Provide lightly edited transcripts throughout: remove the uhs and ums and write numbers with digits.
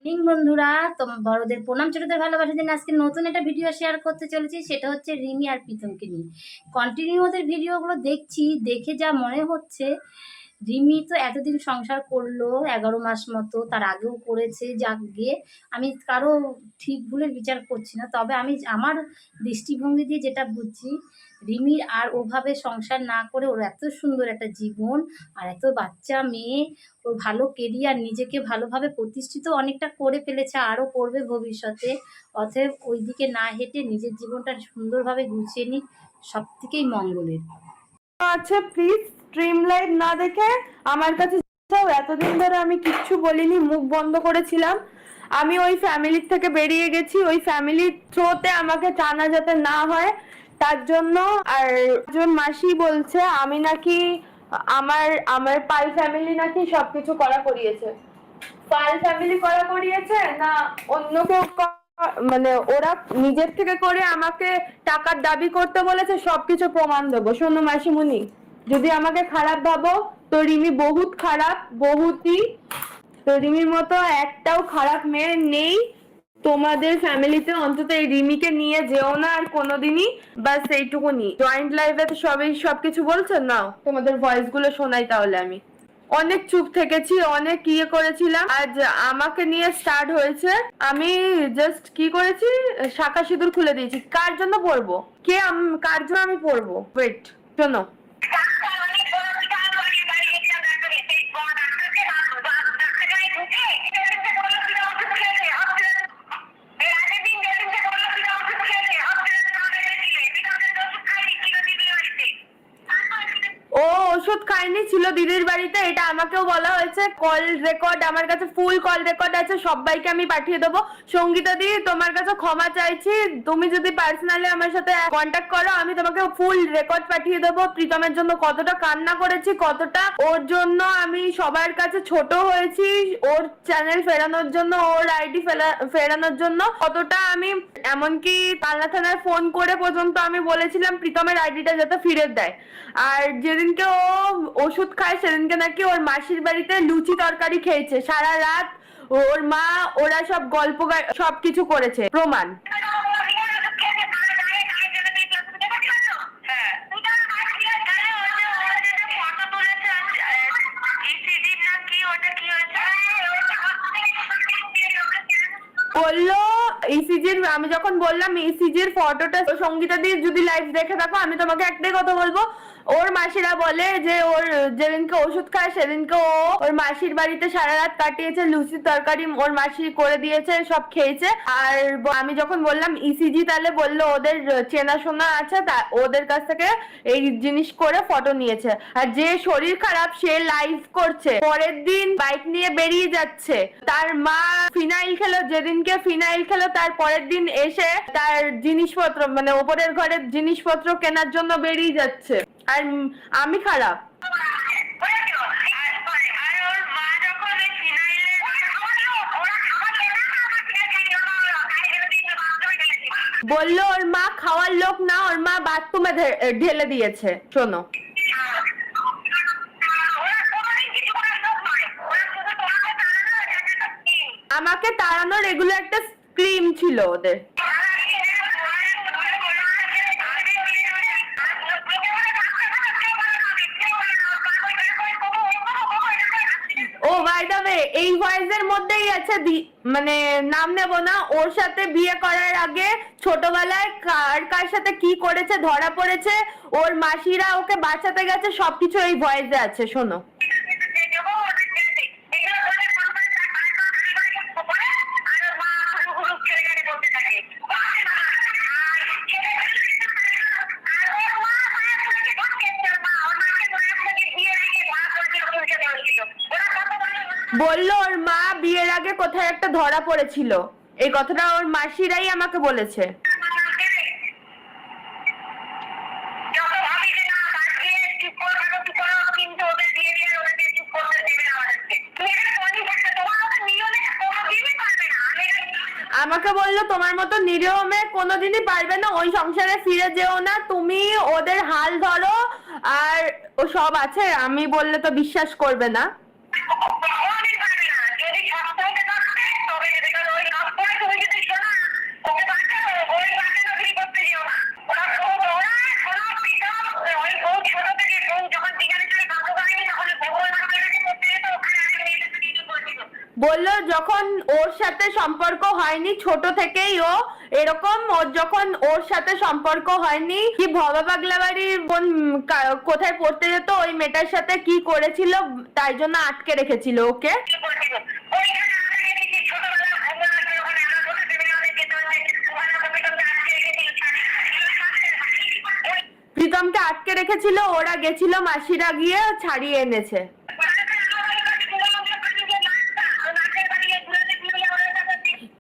বন্ধুরা, বড়দের প্রণাম, ছোটদের ভালোবাসা দিন। আজকে নতুন একটা ভিডিও শেয়ার করতে চলেছি, সেটা হচ্ছে রিমি আর প্রীতমকে নিয়ে। কন্টিনিউ ওদের ভিডিওগুলো দেখছি, দেখে যা মনে হচ্ছে, রিমি তো এতদিন সংসার করলো 11 মাস মতো, তার আগেও করেছে। যাক গিয়ে আমি কারো ঠিক ভুলের বিচার করছি না, তবে আমি আমার দৃষ্টিভঙ্গি দিয়ে যেটা বুঝছি, রিমির আর ওভাবে সংসার না করে ওর এত সুন্দর একটা জীবন আর এত বাচ্চা মেয়ে, ওর ভালো কেরিয়ার, নিজেকে ভালোভাবে প্রতিষ্ঠিত অনেকটা করে ফেলেছে, আরও করবে ভবিষ্যতে। অতএব ওই দিকে না হেঁটে নিজের জীবনটা সুন্দরভাবে গুছিয়ে নিক, সব থেকেই মঙ্গলের। আচ্ছা প্লিজ স্ট্রিম লাইভ না দেখে আমার কাছে যাও। এতদিন ধরে আমি কিচ্ছু বলিনি, মুখ বন্ধ করেছিলাম। আমি ওই ফ্যামিলির থেকে বেরিয়ে গেছি, ওই ফ্যামিলির থ্রোতে আমাকে টানা যাতে না হয় তার জন্য। আর একজন মাসি বলছে আমি নাকি আমার আমার পাল ফ্যামিলি নাকি সবকিছু করা করিয়েছে। পাল ফ্যামিলি করা করিয়েছে না অন্য কেউ মানে ওরা নিজের থেকে করে আমাকে টাকার দাবি করতে বলেছে, সবকিছু প্রমাণ দেবো। শোনো মাসিমুনি, যদি আমাকে খারাপ ভাবো তো রিমি বহুত খারাপ, বহুতই। তো রিমির মতো একটাও খারাপ মেয়ে নেই তোমাদের ফ্যামিলিতে, অন্তত এই রিমিকে নিয়ে যেও না আর কোনোদিনই। বাস এইটুকুনি। জয়েন্ট লাইভে তো সবকিছু বলছো না, তোমাদের ভয়েস গুলো শোনাই তাহলে। আমি অনেক চুপ থেকেছি, অনেক ইয়ে করেছিলাম, আজ আমাকে নিয়ে স্টার্ট হয়েছে। আমি জাস্ট কি করেছি, শাখা সিঁদুর খুলে দিয়েছি। কার জন্য পড়বো, কার জন্য আমি পড়বো? ওয়েট, শোনো। ও ওষুধ খায়নি, ছিল দিদির বাড়িতে, এটা আমাকেও বলা হয়েছে। কল রেকর্ড আমার কাছে, ফুল কল রেকর্ড আছে, সবাইকে আমি পাঠিয়ে দেবো। সঙ্গীতা দি, তোমার কাছে ক্ষমা চাইছি। তুমি যদি পার্সোনালি আমার সাথে কন্ট্যাক্ট করো, আমি তোমাকে ফুল রেকর্ড পাঠিয়ে দেবো। প্রীতমের জন্য কতটা কান্না করেছি, কতটা ওর জন্য আমি সবার কাছে ছোট হয়েছি, ওর চ্যানেল ফেরানোর জন্য, ওর আইডি ফেরানোর জন্য কতটা আমি, এমনকি কালনা থানায় ফোন করে পর্যন্ত আমি বলেছিলাম প্রীতমের আইডিটা যাতে ফিরে দেয়। আর যেদিনকে ও ওষুধ খায় সেদিনকে নাকি ওর মাসির বাড়িতে লুচি তরকারি খেয়েছে সারা রাত। ওর মা, ওরা সব গল্প সবকিছু করেছে, প্রমাণ। বললো ইসিজির, আমি যখন বললাম ইসিজির ফটোটা, সঙ্গীতা দি যদি লাইভ দেখে থাকো, আমি তোমাকে একটাই কথা বলবো। ওর মাসিরা বলে যে ওর যেদিনকে ওষুধ খায় সেদিনকে ও ওর মাসির বাড়িতে সারা রাত কাটিয়েছে, লুচির তরকারি ওর মাসি করে দিয়েছে, সব খেয়েছে। আর আমি যখন বললাম ইসিজি, তাহলে বললো ওদের চেনাশোনা আছে, ওদের কাছ থেকে এই জিনিস করে ফটো নিয়েছে। আর যে শরীর খারাপ সে লাইভ করছে, পরের দিন বাইক নিয়ে বেরিয়ে যাচ্ছে। তার মা ফিনাইল খেলো, যেদিনকে ফিনাইল খেলো তার পরের দিন এসে তার জিনিসপত্র, মানে ওপরের ঘরের জিনিসপত্র কেনার জন্য বেরিয়ে যাচ্ছে। আর আমি খারাপ? বললো ওর মা খাওয়ার লোক না, ওর মা বাথরুমে ঢেলে দিয়েছে। শোনো, আমাকে তাড়ানোর এগুলো একটা স্ক্রিম ছিল ওদের। ও বাই দ্য ওয়ে, এই ভয়েসের মধ্যেই আছে মানে নাম নেব না, ওর সাথে বিয়ে করার আগে ছোটবেলায় কার কার সাথে কি করেছে ধরা পড়েছে, ওর মাসিরা ওকে বাঁচাতে গেছে, সবকিছু এই ভয়েসে আছে। শোনো, বললো ওর মা বিয়ের আগে কোথায় একটা ধরা পড়েছিল, এই কথাটা ওর মাসিরাই আমাকে বলেছে। আমাকে বললো তোমার মতো নিরীহ মেয়ে কোনোদিনই পারবে না, ওই সংসারে ফিরে যেও না, তুমি ওদের হাল ধরো। আর ও সব আছে, আমি বললে তো বিশ্বাস করবে না। বললো যখন ওর সাথে সম্পর্ক হয়নি ছোট থেকেই ও এরকম, ওর যখন ওর সাথে সম্পর্ক হয়নি কি ভবা পাগলা বাড়ির কোথায় পড়তে যেত ওই মেয়েটার সাথে কি করেছিল তাই জন্য আটকে রেখেছিল ওকে। প্রীতমকে আটকে রেখেছিল, ওরা গেছিল, মাসিরা গিয়ে ছাড়িয়ে এনেছে।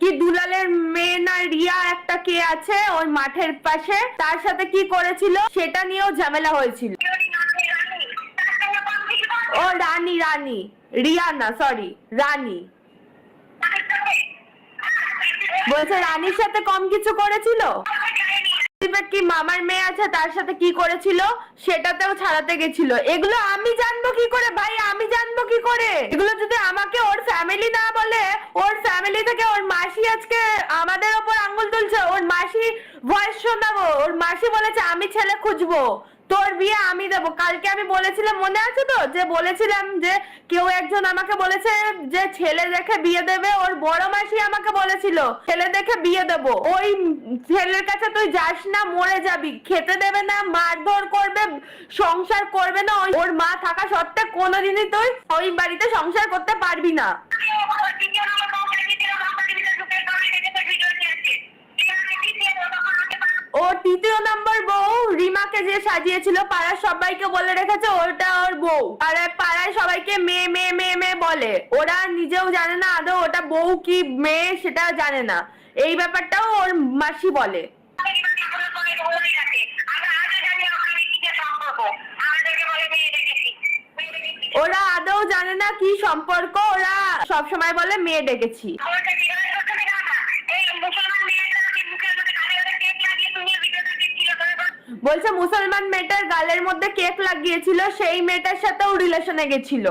কি দুলালের মেয়ে না রিয়া একটা কে আছে ওই মাঠের পাশে, তার সাথে কি করেছিল সেটা নিয়েও ঝামেলা হয়েছিল। ও রানী, রানী, রিয়া না, সরি, রানী। বলছে রানীর সাথে কম কিছু করেছিল। কি মামার মেয়ে আছে তার সাথে কি করেছিল সেটাতেও ছাড়াতে গেছিল। এগুলো আমি জানবো কি করে ভাই, আমি জানবো কি করে? এগুলো যদি আমাকে ওর ফ্যামিলি না বলে, ওর ফ্যামিলি থেকে ওর মাসি আজকে আমাদের ওপর আঙ্গুল তুলছে, ওর মাসি ভয়েস শোনাবো। ওর মাসি বলেছে আমি ছেলে খুঁজবো, তোর বিয়ে আমি দেবো। কালকে আমি বলেছিলাম মনে আছে তো, যে বলেছিলাম যে কেউ একজন আমাকে বলেছে যে ছেলে দেখে বিয়ে দেবে, ওর বড় মাসি আমাকে বলেছিল ছেলে দেখে বিয়ে দেবো। ওই ছেলের কাছে তুই যাস না, মরে যাবি। খেতে দেবে না, মারধর করবে, সংসার করবে না। ওর মা থাকা সত্ত্বে কোনোদিনই তুই ওই বাড়িতে সংসার করতে পারবি না। ও তৃতীয় নম্বর বউ রিমাকে যে সাজিয়েছিল, পাড়ার সবাইকে বলে রেখেছে ওটা ওর বউ। পাড়ায় সবাইকে মেয়ে মেয়ে মেয়ে মেয়ে বলে, ওরা নিজেও জানে না আদৌ ওটা বউ কি মেয়ে সেটা জানে না। এই ব্যাপারটাও ওর মাসি বলে। ওরা আদৌ জানে না কি সম্পর্ক, ওরা সবসময় বলে মেয়ে ডেকেছি। বলছে মুসলমান মেয়েটার গালের মধ্যে কেক লাগিয়েছিল, সেই মেয়েটার সাথেও রিলেশনে গেছিল।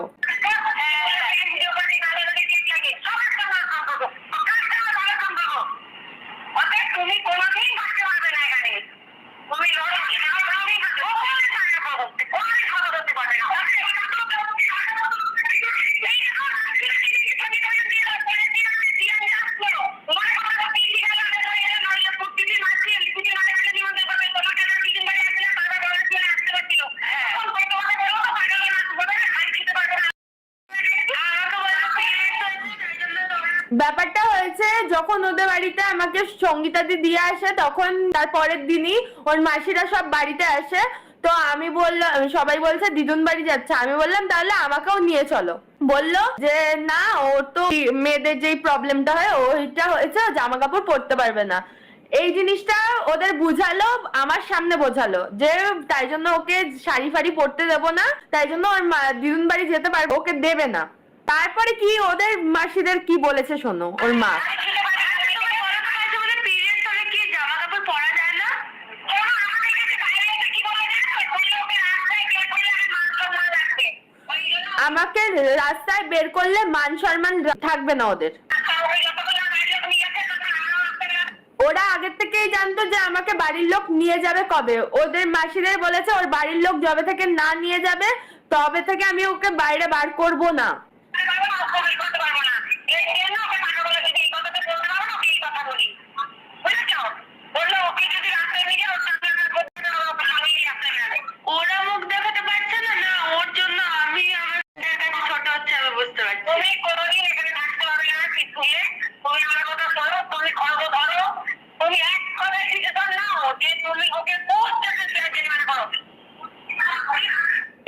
ব্যাপারটা হয়েছে যখন ওদের বাড়িতে আমাকে সঙ্গীতাদি দিয়ে আসে, তখন তার পরের দিনই ওর মাসিরা সব বাড়িতে আসে। তো আমি বললাম, সবাই বলছে দিদুন বাড়ি যাচ্ছে, আমি বললাম তাহলে আমাকেও নিয়ে চলো। বললো যে না, ওর তো মেয়েদের যেই প্রবলেমটা হয় ওইটা হয়েছে, জামা কাপড় পরতে পারবে না। এই জিনিসটা ওদের বুঝালো, আমার সামনে বোঝালো যে তাই জন্য ওকে শাড়ি ফাড়ি পরতে দেবো না, তাই জন্য ওর দিদুন বাড়ি যেতে পারবে, ওকে দেবে না। তারপরে কি ওদের মাসিদের কি বলেছে শোনো, ওর মা। আমাকে রাস্তায় বের করলে মান সম্মান থাকবে না ওদের। ওরা আগের থেকেই জানতো যে আমাকে বাড়ির লোক নিয়ে যাবে কবে। ওদের মাসিদের বলেছে ওর বাড়ির লোক যবে থেকে না নিয়ে যাবে তবে থেকে আমি ওকে বাইরে বার করবো না। ওরা মুখ দেখাতে পারছে না, না ওর জন্য আমি আমার কাছে ছোট হচ্ছে, আমি বুঝতে পারছি। তুমি কোনোদিন এখানে থাকতে পারবে না, পিছুয়ে তুমি আমার কথা শোনো, তুমি খর্ব ধরো, তুমি এক কথা সিদ্ধান্ত নাও যে তুমি ওকে কোন টাকা জরিমানা করো।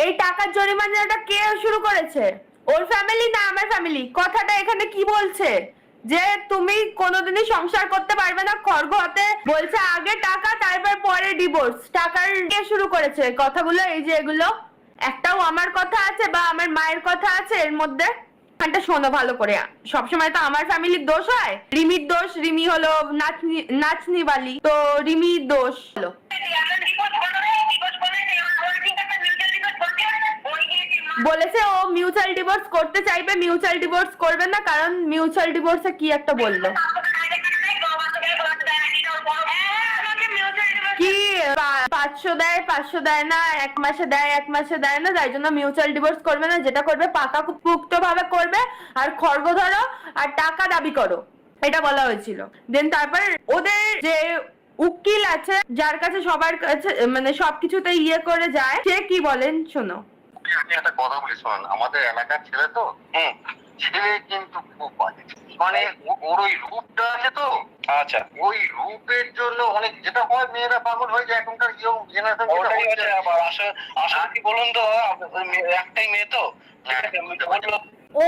এই টাকার জরিমানাটা কে শুরু করেছে? ওর ফ্যামিলি না আমার ফ্যামিলি? কথাটা এখানে কি বলছে যে তুমি কোনোদিনই সংসার করতে পারবে না, খড়গ হাতে বলছে আগে টাকা তারপর পরে ডিভোর্স। টাকার কে শুরু করেছে কথাগুলো? এই যে এগুলো একটাও আমার কথা আছে বা আমার মায়ের কথা আছে এর মধ্যে? এটা শোনো ভালো করে, সবসময় তো আমার ফ্যামিলির দোষ হয়। রিমির দোষ, রিমি হলো নাচনি বালি, তো রিমির দোষ হলো। বলেছে ও মিউচুয়াল ডিভোর্স করতে চাইবে, মিউচুয়াল ডিভোর্স করবে না, কারণ মিউচুয়াল ডিভোর্সে কি একটা বললো কি 500 দেয় 500 দেয় না, 1 মাসে দেয় 1 মাসে দেয় না, তাই জন্য মিউচুয়াল ডিভোর্স করবে না। যেটা করবে পাকাপোক্ত ভাবে করবে, আর খড়গ ধরো আর টাকা দাবি করো, এটা বলা হয়েছিল। দেন তারপর ওদের যে উকিল আছে, যার কাছে সবার কাছে মানে সবকিছুতে ইয়ে করে যায়, সে কি বলেন শোনো। আমি একটা কথা বলি শোন, আমাদের এলাকার ছেলে তো, ছেলে কিন্তু খুব বাজে, মানে ওর ওই রূপটা আছে তো, আচ্ছা ওই রূপের জন্য অনেক যেটা হয়, মেয়েরা পাগল হয়ে যায় এখনকার ইয়ং জেনারেশন। আসলে কি বলুন তো, একটাই মেয়ে তো,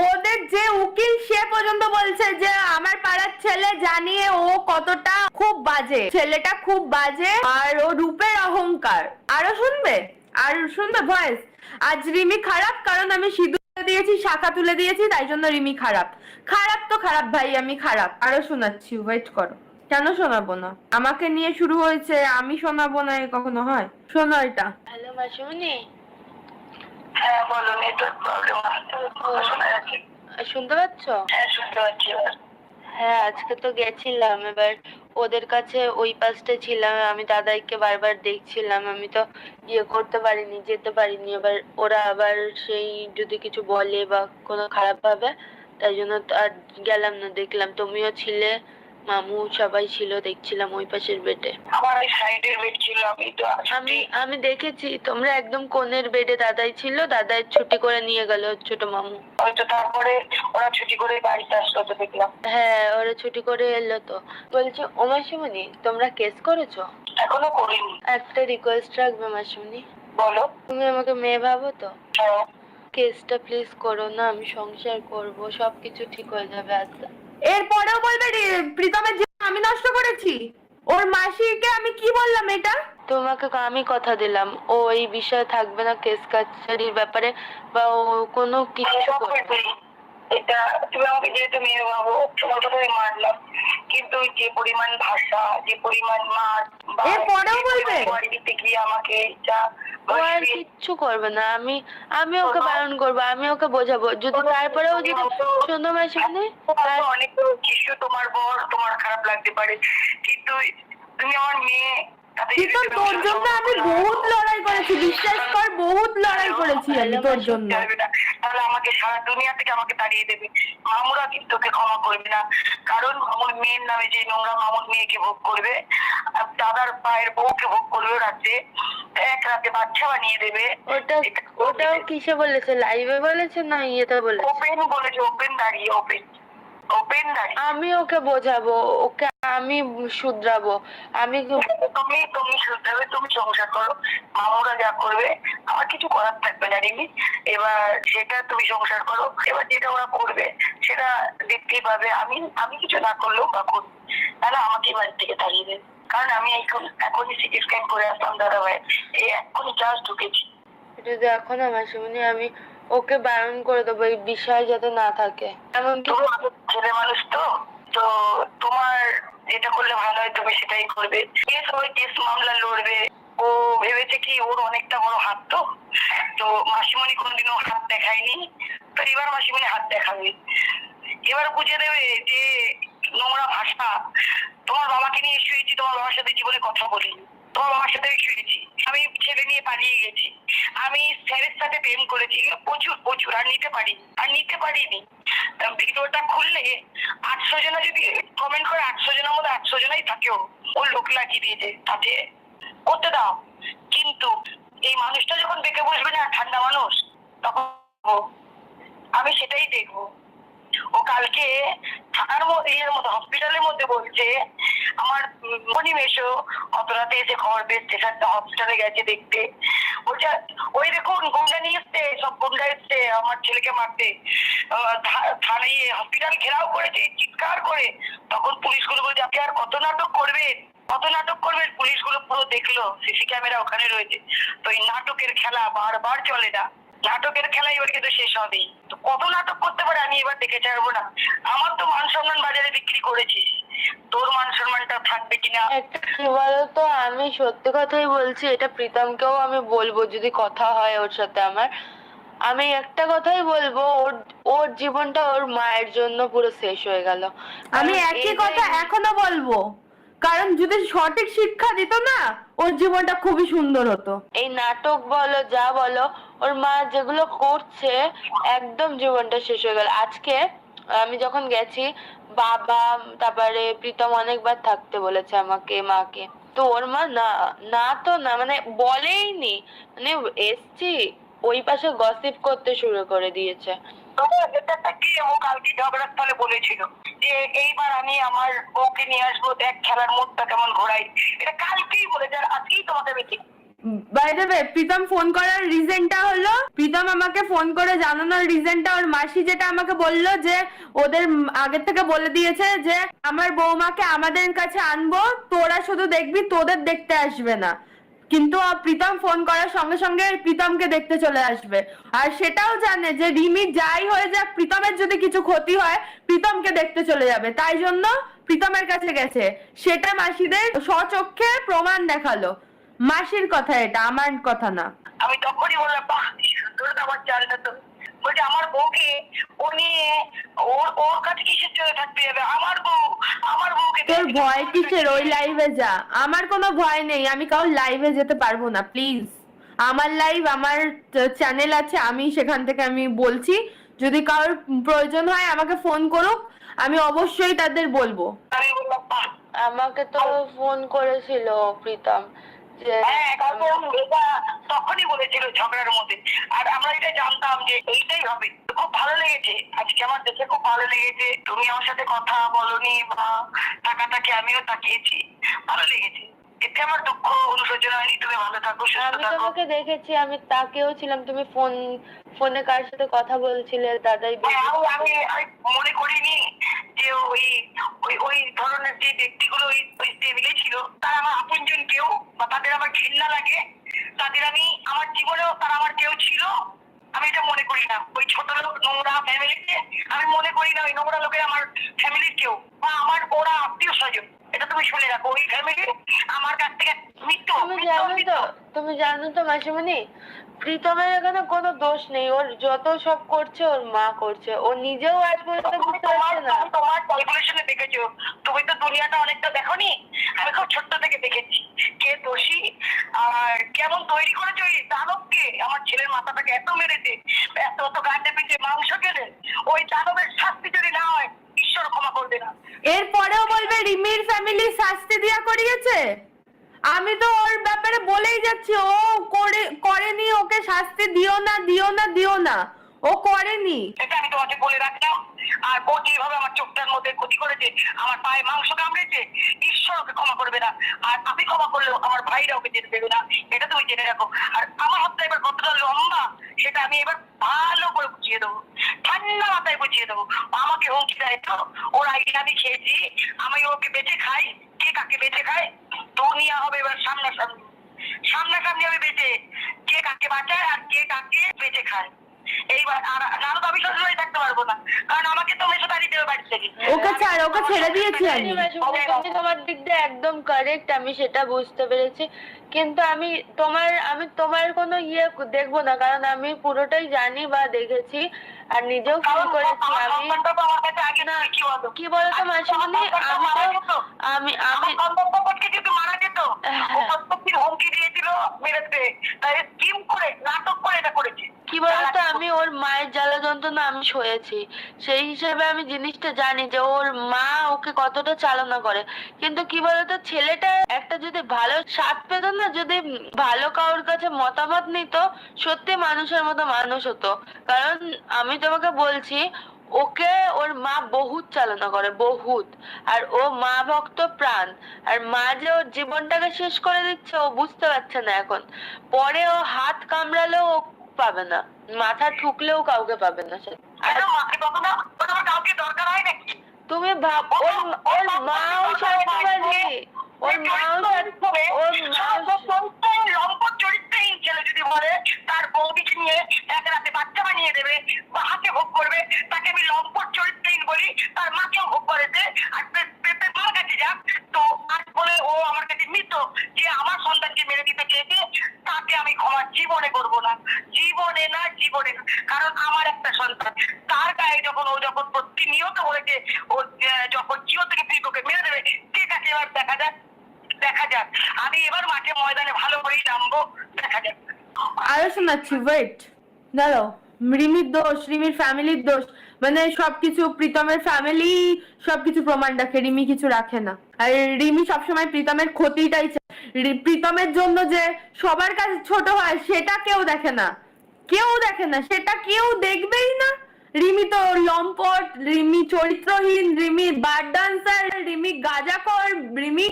ওদের যে উকিল সে পর্যন্ত বলছে যে আমার পাড়ার ছেলে জানিয়ে ও কতটা খুব বাজে, ছেলেটা খুব বাজে, আর ও রূপের অহংকার। আরো শুনবে, আর শুনবে ভয়েস। আজ রিমি খারাপ কারণ আমি সিঁদুর দিয়েছি, শাখা তুলে দিয়েছি, তাই জন্য রিমি খারাপ। খারাপ তো খারাপ ভাই, আমি খারাপ। আরো শোনাচ্ছি, ওয়েট করো। কেন শোনাবো না? আমাকে নিয়ে শুরু হয়েছে, আমি শোনাবো না, এ কখনো হয়? শোনো এটা। হ্যালো মাসিমণি, হ্যাঁ বলো, নেটওয়ার্ক প্রবলেম শোনা যাচ্ছে। শুনতে পাচ্ছ? হ্যাঁ শুনতে পাচ্ছি এবার। হ্যাঁ, আজকে তো গেছিলাম, এবার ওদের কাছে ওই পাশটা ছিলাম, আমি দাদাইকে বারবার দেখছিলাম, আমি তো ইয়ে করতে পারিনি, যেতে পারিনি। এবার ওরা আবার সেই যদি কিছু বলে বা কোনো খারাপ ভাবে, তাই জন্য তো আর গেলাম না। দেখলাম তুমিও ছিলে, মামু সবাই ছিল, দেখছিলাম ওই পাশের বেডে। আমার ওই সাইডের বেড ছিল, আমি তো আমি দেখেছি তোমরা একদম কোণের বেডে দাদাই ছিল, দাদাই ছুটি করে নিয়ে গেল ছোট মামু। হয়তো তারপরে ওরা ছুটি করে বাড়িতে আসলো তো দেখলাম। হ্যাঁ, ওরা ছুটি করে এলো তো। বলছি ও মাসিমণি, তোমরা কেস করেছো? এখনো করিনি। একটা রিকোয়েস্ট রাখবে মাসিমণি? বলো। তুমি আমাকে মেয়ে ভাবো তো? হ্যাঁ। কেসটা প্লিজ করো না, আমি সংসার করব, সবকিছু ঠিক হয়ে যাবে আস্তে। এরপরেও বলবে প্রীতমের জীবন আমি নষ্ট করেছি? ওর মাসিকে আমি কি বললাম এটা? তোমাকে আমি কথা দিলাম ও এই বিষয়ে থাকবে না, কেস কাছারির ব্যাপারে বা ও কোনো কিছু করবে না। এটা তুমি আমাকে যেহেতু মেয়ে ভাবো, তোমাকে তো আমি মানলাম, কিন্তু যে পরিমাণ ভাষা, যে পরিমাণ মার, এরপরেও বলবে বাড়িতে গিয়ে আমাকে যা ও আর কিচ্ছু করবে না, আমি ওকে বারণ করবো, আমি ওকে বোঝাবো। যদি তারপরেও যদি শোনো মাসিমণি, অনেক কিছু তোমার বর তোমার খারাপ লাগতে পারে, কিন্তু তুমি আমার মেয়ে। কিন্তু তোর জন্য আমি বহুত লড়াই করেছি, বিশ্বাস কর, বহুত লড়াই করেছি আমি তোর জন্য। তাহলে আমাকে সারা দুনিয়া থেকে আমাকে তাড়িয়ে দেবে, মামুরা কিন্তু তোকে ক্ষমা করবে না। কারণ মামুর মেয়ের নামে যে নোংরা মামুর মেয়েকে ভোগ করবে, আর দাদার পায়ের বউকে ভোগ করবে, রাতে এক রাতে বাচ্চা বানিয়ে দেবে। ওটাও কিসে বলেছে, লাইভে বলেছে না ইয়েতে বলেছে? ওপেন বলেছে, ওপেন দাঁড়িয়ে, ওপেন দাঁড়িয়ে। আমি ওকে বোঝাবো, ওকে আমি শুধরাবো। তুমি শুধরাবে, তুমি সংসার করো, মামুরা যা করবে আমার কিছু করার থাকবে না রিমি। এবার সেটা তুমি সংসার করো, এবার যেটা ওরা করবে সেটা দেখতেই পাবে। আমি কিছু না করলেও বা করবো, তাহলে আমাকে বাড়ি থেকে তাড়িয়ে দেবে। কারণ আমি এখনই সিটি স্ক্যান করে আসলাম দাদা ভাই, এই এখনই জাস্ট ঢুকেছি। এটা দেখো না মাসিমণি, আমি ওকে বারণ করে দেবো এই বিষয় যাতে না থাকে। এমনকি ছেলে মানুষ তো তোমার যেটা করলে ভালো হয় তুমি সেটাই করবে। কেস মামলা লড়বে। ও ভেবেছে কি ওর অনেকটা বড় হাত, তো মাসিমণি কোনদিনও হাত দেখায়নি, তো এবার মাসিমণি হাত দেখাবে। এবার বুঝে দেবে যে নোংরা ভাষা। তোমার বাবাকে নিয়ে শুয়েছি, তোমার বাবার সাথে জীবনে কথা বলিনি, তোমার বাবার সাথে শুয়েছি, আমি ছেলে নিয়ে পালিয়ে গেছি, আমি স্যারের সাথে প্রেম করেছি, প্রচুর আর নিতে পারিনি। ভিডিওটা খুললে 800 জনা যদি কমেন্ট করে, 800 জনের মধ্যে 800 জনাই থাকেও ও লোক লাগিয়ে দিয়েছে, তাতে করতে দাও। কিন্তু এই মানুষটা যখন দেখে বসবে না, ঠান্ডা মানুষ, তখন আমি সেটাই দেখবো। ও কালকে থাকার মধ্যে হসপিটালের মধ্যে বলছে আমার মেশো অত রাতে এসে খবর পেয়েছে, হসপিটালে গেছে দেখতে। ওই দেখুন গুন্ডা নিয়ে এসছে, সব গুন্ডা এসছে আমার ছেলেকে মারতে, থানায় হসপিটাল ঘেরাও করেছে চিৎকার করে। তখন পুলিশগুলো বলছে আপনি আর কত নাটক করবেন, পুলিশগুলো পুরো দেখলো, সিসি ক্যামেরা ওখানে রয়েছে। তো এই নাটকের খেলা বারবার চলে না, নাটকের খেলা এবার কিন্তু শেষ হবেই। তো কত নাটক করতে পারে আমি এবার দেখে ছাড়বো না। আমার তো মান সম্মান বাজারে বিক্রি করেছিস, তোর মান সম্মানটা থাকবে কিনা। একটা কি বলতো, আমি সত্যি কথাই বলছি, এটা প্রীতমকেও আমি বলবো যদি কথা হয় ওর সাথে আমার। আমি একটা কথাই বলবো, ওর জীবনটা ওর মায়ের জন্য পুরো শেষ হয়ে গেল। আমি একই কথা এখনো বলবো, কারণ যদি সঠিক শিক্ষা দিত না, ওর জীবনটা খুবই সুন্দর হতো। এই নাটক বলো যা বলো, ওর মা যেগুলো করছে একদম জীবনটা শেষ হয়ে গেল। আজকে আমি যখন গেছি, বাবা তারপরে প্রীতম অনেকবার থাকতে বলেছে আমাকে, মাকে, তো ওর মা না না তো না, মানে বলেইনি, মানে এসছি ওই পাশে গসিপ করতে শুরু করে দিয়েছে। ও কালকে ঝগড়ার স্থলে বলেছিল যে এইবার আমি আমার বউকে নিয়ে আসবো, দেখ খেলার মোড়টা কেমন ঘোরাই। এটা কালকেই বলেছে, আর আজকেই তোমাকে বেশি। By the way, Pritam phone করার রিজনটা হলো, প্রীতম আমাকে ফোন করে জানানোর রিজনটা, ওর মাসি যেটা আমাকে বললো যে ওদের আগে থেকে বলে দিয়েছে যে আমার বৌমাকে আমাদের কাছে আনবো, তোরা শুধু দেখবি, তোদের দেখতে আসবে না। কিন্তু প্রীতম ফোন করার সঙ্গে সঙ্গে প্রীতমকে দেখতে চলে আসবে। আর সেটাও জানে যে রিমি যাই হয়ে যাক, প্রীতমের যদি কিছু ক্ষতি হয় প্রীতমকে দেখতে চলে যাবে, তাই জন্য প্রীতমের কাছে গেছে। সেটা মাসিদের স্বচক্ষে প্রমাণ দেখালো। মাসির কথা এটা, আমার কথা না। আমি তখনই বললাম, বাহ সুন্দর তো আমার চালটা। তো বলছে আমার বউকে ও নিয়ে ওর কাছে কিসের জন্য থাকতে যাবে, আমার বউকে। তোর ভয় কিসের? ওই লাইভে যা, আমার কোনো ভয় নেই, আমি কারোর লাইভে যেতে পারবো না, প্লিজ। আমার লাইভ, আমার চ্যানেল আছে, আমি সেখান থেকে আমি বলছি, যদি কারোর প্রয়োজন হয় আমাকে ফোন করুক, আমি অবশ্যই তাদের বলবো। আমি বললাম বাহ। আমাকে তো ফোন করেছিল প্রীতম যে হ্যাঁ, এটা তখনই বলেছিল ঝগড়ার মধ্যে। আর আমরা এটা জানতাম যে এইটাই হবে। খুব ভালো লেগেছে আজকে, আমার দেখে খুব ভালো লেগেছে। তুমি আমার সাথে কথা বলনি বা তাকাতাকি আমিও তাকিয়েছি, ভালো লেগেছে। এতে আমার দুঃখ অনুশোচনা হয়নি। তুমি ভালো থাকো, সুস্থ আমি থাকো। তোমাকে দেখেছি, আমি তাকেও ছিলাম, তুমি ফোনে কার সাথে কথা বলছিলে, দাদাই আমি মনে করিনি যে ওই ওই ওই ধরনের যে ব্যক্তিগুলো ওই টেবিলে ছিল তারা আমার আপনজন কেউ, বা তাদের আমার ঘৃণা লাগে, তাদের আমি আমার জীবনেও তারা আমার কেউ ছিল, আমি এটা মনে করি না। ওই ছোট লোক নোংরা ফ্যামিলিতে আমি মনে করি না ওই নোংরা লোকের আমার ফ্যামিলির কেউ, বা আমার ওরা আত্মীয় স্বজন। এটা তুমি শুনে রাখো, ওই ফ্যামিলি আমার কাছ থেকে মৃত্যু। তুমি জানো তো মাসিমণি, প্রীতমের এখানে কোনো দোষ নেই, ওর যত সব করছে ওর মা করছে, ও নিজেও আজ পর্যন্ত বুঝতে পারছে না। তোমার ক্যালকুলেশনে দেখেছো, তুমি তো দুনিয়াটা অনেকটা দেখোনি, আমি খুব ছোট্ট থেকে দেখেছি কে দোষী আর কেমন তৈরি করেছে ওই দানবকে। আমার ছেলের মাথাটাকে এত মেরেছে, এত গাঁটে পিঠে মাংস গেলে, ওই দানবের শাস্তি যদি না হয় ঈশ্বর ক্ষমা করবে না। এরপরেও বলবে রিমির ফ্যামিলি শাস্তি দিয়া করিয়েছে। আমি তো ওর ব্যাপারে বলেই যাচ্ছি, ও করেনি, ওকে শাস্তি দিও না, দিও না, দিও না, ও করেনি। এটা আমি তোমাকে বলে রাখলাম। আর ও যেভাবে আমার চোখটার মধ্যে ক্ষতি করেছে, আমার পায়ে মাংস কামড়েছে, ঈশ্বর ওকে ক্ষমা করবে না। আর আমি ক্ষমা করলেও আমার ভাইরা ওকে যেতে দেবে না, এটা তুমি জেনে রাখো। আর আমার হাতটা এবার কতটা লম্বা সেটা আমি এবার ভালো করে বুঝিয়ে দেবো, ঠান্ডা মাথায় বুঝিয়ে দেবো। আমাকে হুমকি দেয় তো, ওর আইডিয়া আমি খেয়েছি, আমি ওকে বেঁচে খাই, কে কাকে বেঁচে খায় দুনিয়া হবে এবার সামনাসামনি আমি বেঁচে, কে কাকে বাঁচায় আর কে কাকে বেঁচে খায়। এইবার আর নাহলে তো আমি শ্বশুরবাড়ি থাকতে পারবো না, কারণ আমাকে তো মেসো তাড়িয়ে দেবে বাড়ি থেকে। ওকে ছাড়, ওকে ছেড়ে দিয়েছি আমি। তুমি তোমার দিক দিয়ে একদম কারেক্ট, আমি সেটা বুঝতে পেরেছি, কিন্তু আমি তোমার কোনো দেখবো না, কারণ আমি পুরোটাই জানি বা দেখেছি আর নিজেও ফিল করেছি। আমি না, কি বলতো মাসিমণি, আমি মারা যেত, হুমকি দিয়েছিল মেরেছে, তাই স্কিম করে নাটক করে এটা করেছে। কি বলতো, আমি ওর মায়ের জ্বালা যন্ত্রণা আমি সয়েছি, সেই হিসেবে আমি জিনিসটা জানি যে ওর মা ওকে কতটা চালনা করে। কিন্তু কি বলতো, ছেলেটা একটা যদি ভালো স্বাদ পেত না, যদি ভালো কারোর কাছে মতামত নিত, সত্যি মানুষের মতো মানুষ হতো। কারণ আমি তোমাকে বলছি, ওকে ওর মা বহুত চালনা করে, বহুত। আর ও মা ভক্ত প্রাণ, আর মা যে ওর জীবনটাকে শেষ করে দিচ্ছে ও বুঝতে পারছে না এখন। পরে ও হাত কামড়ালেও ও পাবে না, মাথা ঠুকলেও কাউকে পাবে না সে। কাউকে দরকার হয় নাকি? তুমি ভাব, ওর মাও স্বার্থবাদী, ওর মাও লম্পট চরিত্রহীন ছেলে যদি বলে তার বৌদিকে নিয়ে এক রাতে বাচ্চা বানিয়ে দেবে বা হাতে ভোগ করবে, তাকে আমি লম্পট চরিত্রহীন বলি। তার মাকেও ভোগ করেছে, আর মার কাছে যাক তো আজ বলে ও আমার কাছে মৃত, যে আমার সন্তানকে মেরে দিতে চেয়েছে, তাকে আমি ক্ষমা জীবনে করবো না, জীবনে না। কারণ আমার একটা সন্তান, তার গায়ে যখন প্রতিনিয়ত বলেছে ও যখন জিও থেকে ফিরোকে মেরে দেবে, ঠিক আছে এবার দেখা যাক দেখা যাক। আমি এবার মাঠে ময়দানে ভালো করেই নামবো, দেখা যাক। আরো শোনাচ্ছি, ওয়েট দাঁড়াও। রিমির দোষ, রিমির ফ্যামিলির দোষ, মানে সবকিছু প্রীতমের ফ্যামিলি সবকিছু প্রমাণ রাখে, রিমি কিছু রাখে না। আর রিমি সবসময় প্রীতমের ক্ষতিটাই চায়। প্রীতমের জন্য যে সবার কাছে ছোট হয় সেটা কেউ দেখে না, কেউ দেখে না, সেটা কেউ দেখবেই না। রিমি তো লম্পট, রিমি চরিত্রহীন, রিমি বার ডান্সার, রিমি গাঁজাখোর, রিমি